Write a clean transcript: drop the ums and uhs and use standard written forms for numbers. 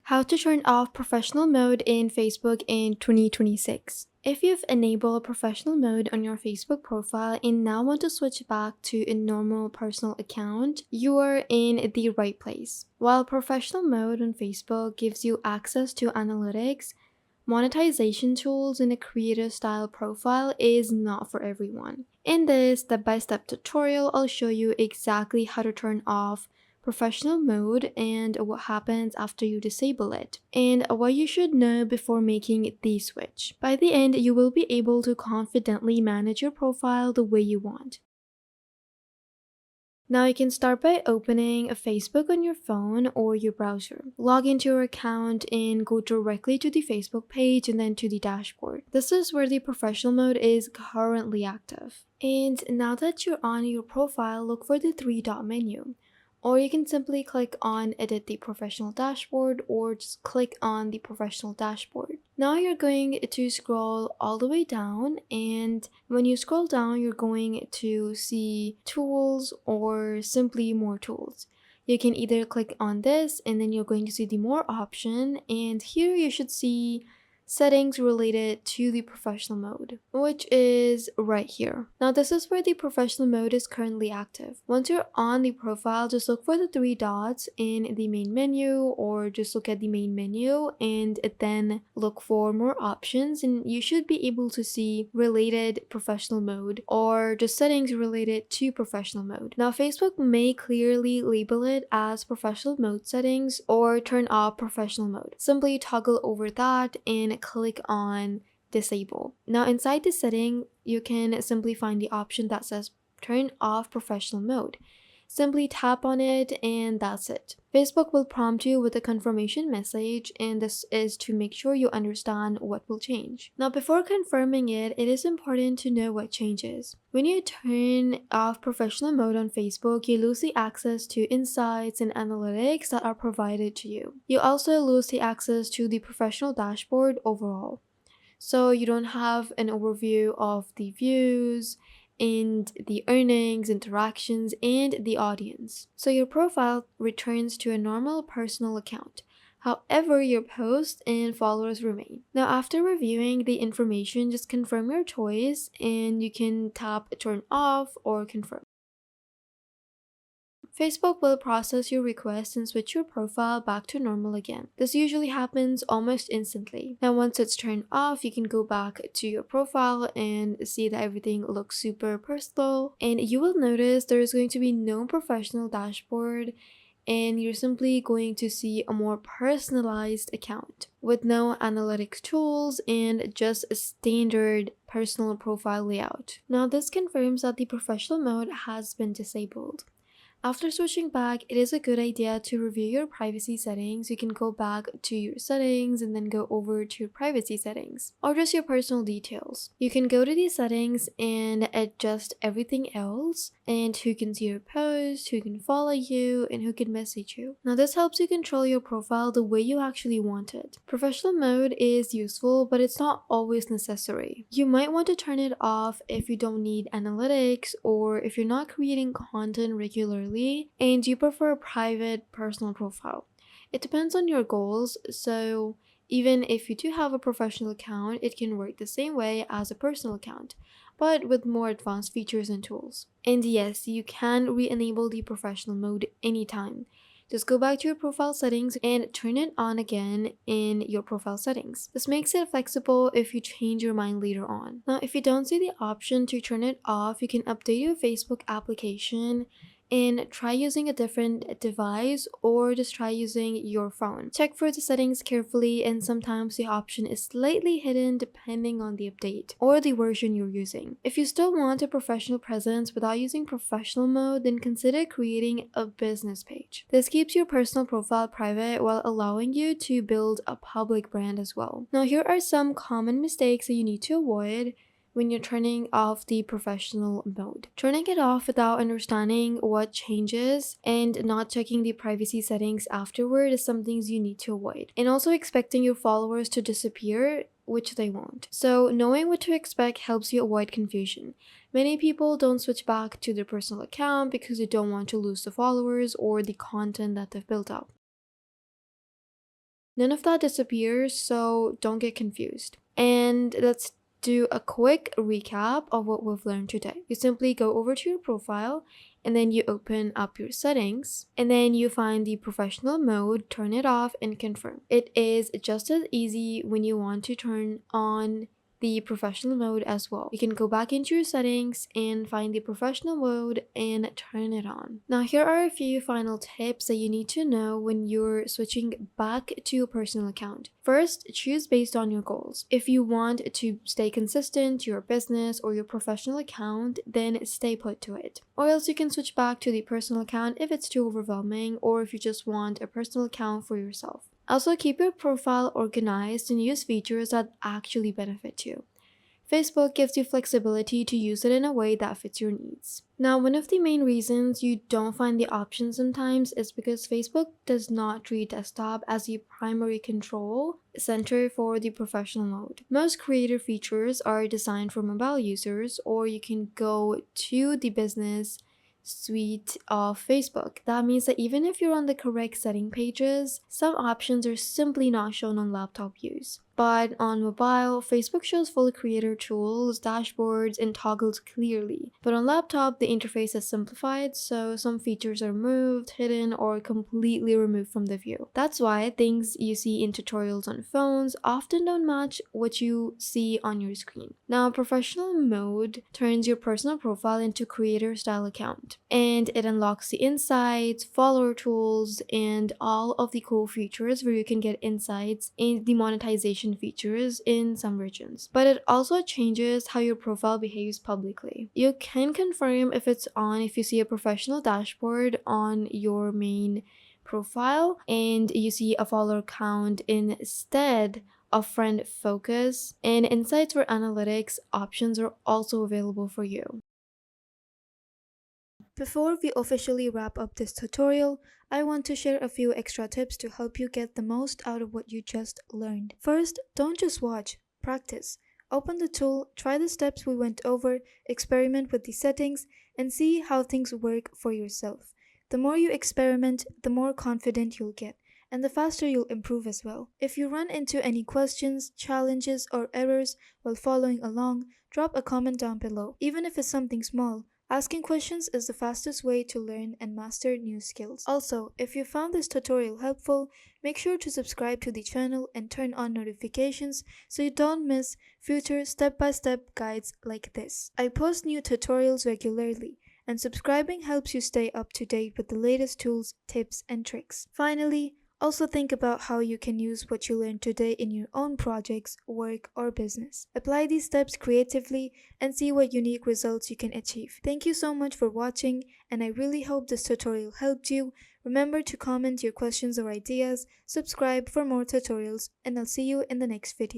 How to turn off professional mode in Facebook in 2026. If you've enabled professional mode on your Facebook profile and now want to switch back to a normal personal account, you are in the right place. While professional mode on Facebook gives you access to analytics, monetization tools, and a creator style profile is not for everyone. In this step-by-step tutorial, I'll show you exactly how to turn off professional mode and what happens after you disable it, and what you should know before making the switch. By the end, you will be able to confidently manage your profile the way you want. Now you can start by opening a Facebook on your phone or your browser. Log into your account and go directly to the Facebook page and then to the dashboard. This is where the professional mode is currently active. And now that you're on your profile, look for the three-dot menu. Or you can simply click on Edit the Professional Dashboard or just click on the Professional Dashboard. Now you're going to scroll all the way down, and when you scroll down, you're going to see Tools or simply More Tools. You can either click on this and then you're going to see the More option, and here you should see settings related to the professional mode, which is right here. Now this is where the professional mode is currently active. Once you're on the profile, just look for the three dots in the main menu, or just look at the main menu and then look for more options, and you should be able to see related professional mode or just settings related to professional mode. Now Facebook may clearly label it as professional mode settings or turn off professional mode. Simply toggle over that and click on disable. Now inside the setting, you can simply find the option that says turn off professional mode. Simply tap on it and that's it. Facebook will prompt you with a confirmation message, and this is to make sure you understand what will change. Now before confirming it, it is important to know what changes. When you turn off professional mode on Facebook, you lose the access to insights and analytics that are provided to you. You also lose the access to the professional dashboard overall. So you don't have an overview of the views and the earnings, interactions, and the audience. So your profile returns to a normal personal account. However, your posts and followers remain. Now, after reviewing the information, just confirm your choice and you can tap turn off or confirm. Facebook will process your request and switch your profile back to normal again. This usually happens almost instantly. Now once it's turned off, you can go back to your profile and see that everything looks super personal, and you will notice there is going to be no professional dashboard, and you're simply going to see a more personalized account with no analytics tools and just a standard personal profile layout. Now this confirms that the professional mode has been disabled. After switching back, it is a good idea to review your privacy settings. You can go back to your settings and then go over to your privacy settings or just your personal details. You can go to these settings and adjust everything else, and who can see your posts, who can follow you, and who can message you. Now this helps you control your profile the way you actually want it. Professional mode is useful, but it's not always necessary. You might want to turn it off if you don't need analytics or if you're not creating content regularly and you prefer a private personal profile. It depends on your goals, so even if you do have a professional account, it can work the same way as a personal account, but with more advanced features and tools. And yes, you can re-enable the professional mode anytime. Just go back to your profile settings and turn it on again in your profile settings. This makes it flexible if you change your mind later on. Now, if you don't see the option to turn it off, you can update your Facebook application and try using a different device or just try using your phone. Check for the settings carefully, and sometimes the option is slightly hidden depending on the update or the version you're using. If you still want a professional presence without using professional mode, then consider creating a business page. This keeps your personal profile private while allowing you to build a public brand as well. Now here are some common mistakes that you need to avoid when you're turning off the professional mode. Turning it off without understanding what changes and not checking the privacy settings afterward is some things you need to avoid. And also expecting your followers to disappear, which they won't. So knowing what to expect helps you avoid confusion. Many people don't switch back to their personal account because they don't want to lose the followers or the content that they've built up. None of that disappears, so don't get confused. And let's do a quick recap of what we've learned today. You simply go over to your profile and then you open up your settings and then you find the professional mode, turn it off and confirm. It is just as easy when you want to turn on the professional mode as well. You can go back into your settings and find the professional mode and turn it on. Now here are a few final tips that you need to know when you're switching back to your personal account. First, choose based on your goals. If you want to stay consistent to your business or your professional account, then stay put to it. Or else you can switch back to the personal account if it's too overwhelming or if you just want a personal account for yourself. Also, keep your profile organized and use features that actually benefit you. Facebook gives you flexibility to use it in a way that fits your needs. Now, one of the main reasons you don't find the option sometimes is because Facebook does not treat desktop as the primary control center for the professional mode. Most creator features are designed for mobile users, or you can go to the business suite of Facebook. That means that even if you're on the correct setting pages, some options are simply not shown on laptop use. But on mobile, Facebook shows full creator tools, dashboards, and toggles clearly. But on laptop, the interface is simplified, so some features are moved, hidden, or completely removed from the view. That's why things you see in tutorials on phones often don't match what you see on your screen. Now, professional mode turns your personal profile into creator style account, and it unlocks the insights, follower tools, and all of the cool features where you can get insights and the monetization features in some regions. But it also changes how your profile behaves publicly. You can confirm if it's on if you see a professional dashboard on your main profile and you see a follower count instead of friend focus, and insights for analytics options are also available for you. Before we officially wrap up this tutorial, I want to share a few extra tips to help you get the most out of what you just learned. First, don't just watch, practice. Open the tool, try the steps we went over, experiment with the settings, and see how things work for yourself. The more you experiment, the more confident you'll get, and the faster you'll improve as well. If you run into any questions, challenges, or errors while following along, drop a comment down below. Even if it's something small, asking questions is the fastest way to learn and master new skills. Also, if you found this tutorial helpful, make sure to subscribe to the channel and turn on notifications so you don't miss future step-by-step guides like this. I post new tutorials regularly, and subscribing helps you stay up to date with the latest tools, tips, and tricks. Finally, also think about how you can use what you learned today in your own projects, work, or business. Apply these steps creatively and see what unique results you can achieve. Thank you so much for watching, and I really hope this tutorial helped you. Remember to comment your questions or ideas, subscribe for more tutorials, and I'll see you in the next video.